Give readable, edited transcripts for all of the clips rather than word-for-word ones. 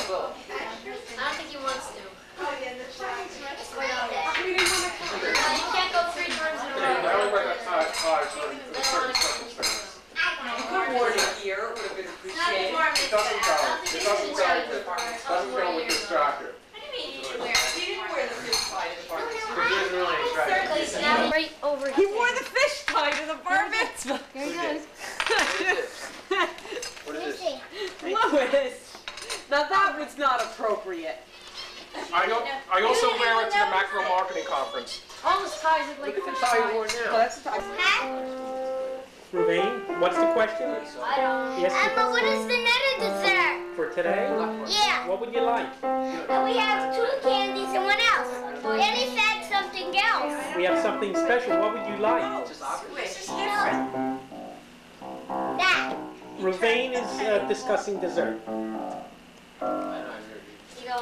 don't think he wants to. Oh, yeah, the flags. What's going on there? You can't go 3 turns in a row. I only wear that tie for certain circumstances. You could have worn it here, it would have been appreciated. It doesn't go with this jacket. What do you mean he didn't wear it? He didn't wear the fish tie to the bar mitzvah. He didn't really try to. Now right over He here. wore the fish tie to the bar mitzvah. Very good. What is this? Lois, now that was not appropriate. I also wear it to the macro marketing conference. All his ties look like Look at the fish tie you ties. wore now. Well, that's the Ravine, what's the question? I don't. Yes, Emma, what is the net of dessert? for today? Yeah. What would you like? We have 2 candies and what else? Then he said something else. We have something special. What would you like? This is different. That. Ravine is discussing dessert. You go.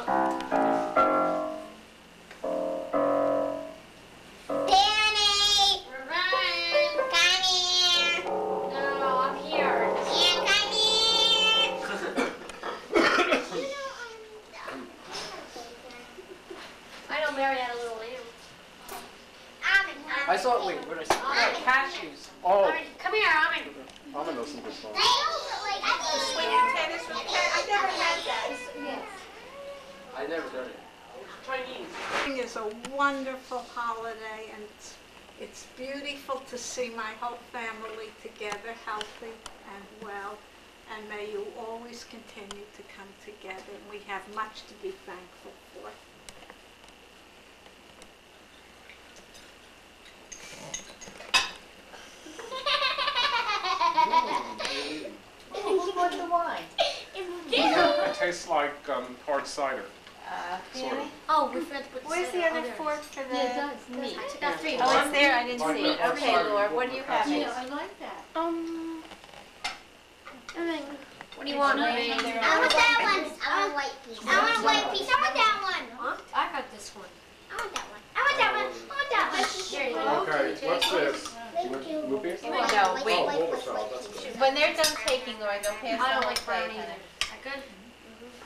Danny! Come here! No, I'm here. Yeah, come here! I know Mary had a little lamb. I saw, wait, what did I say? Cashews. Oh, Come here, Almond. I'm gonna know some good songs. Swinging tennis with cat. I never had that. I never done it. Chinese. Thanksgiving is a wonderful holiday, and it's beautiful to see my whole family together, healthy and well. And may you always continue to come together. And we have much to be thankful for. Who bought the wine? It tastes like hard cider. Sort of. Oh, we forgot to put the Where's the cider. other Oh, there fork it for is. the Yeah, it does. meat? I took out 3. Oh, it's there. I didn't Like see the it. hard Okay, cider Laura, with what do you the have? passion. I like that. What do you want, Ray? I want that one. I want a white piece. I want a white piece. I want that one. Huh? I got this one. I want that one. I want that one. I want that one. There you go. Okay, what's this? Thank you. Loopy? No, wait. Oh, Wolverfeld, that's good. When they're done taking, Laura, they'll pass I on don't the like brown plate. either. Is that good?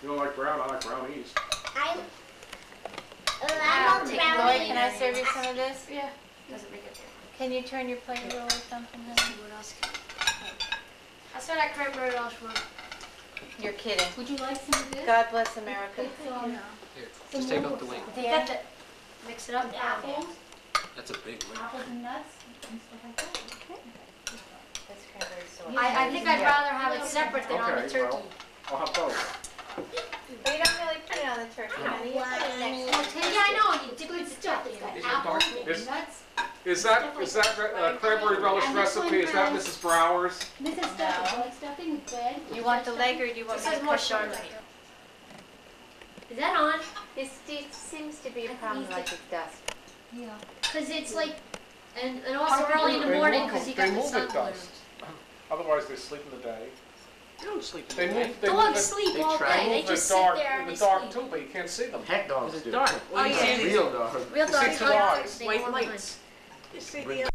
You don't like brown? I like brownies. I I'll want take brown. Laura, can I serve you some of this? Yeah. Doesn't make a difference. Can you turn your plate a little or something? Let's see what else can I saw that cranberry relish one. You're kidding. Would you like some of this? God bless America. Here, just take off the wing. Got the, mix it up. Apples, That's a big wing. apples and nuts and stuff like that. This cranberry sauce. I think I'd rather have it separate than on the Okay, turkey. well, I'll have both. But you don't really put it on the turkey, honey. You put it next to it. Yeah, I know. You dip Good the stuff. turkey It's in got it. apples Is- and nuts. Is that cranberry relish And this recipe? one Is that has- Mrs. Brower's? This is stuffing, like stuffing with bread. You want the leg or do you want This me has to more cut on sugar. it? Is that on? This seems to be a problem like it does. Yeah. Because it's like, and also early in the morning because you got They the move sun at balloon. dusk. Otherwise, they sleep in the day. You don't sleep in They the move. day. They move Dogs at- sleep they all travel day. They in the just sit dark. there In and the they dark sleep. too, but you can't see them. Heck dogs It's do. dark. Oh, yeah. Real dog. Real You dogs see two don't. eyes. They White go behind. lights. You see Bring the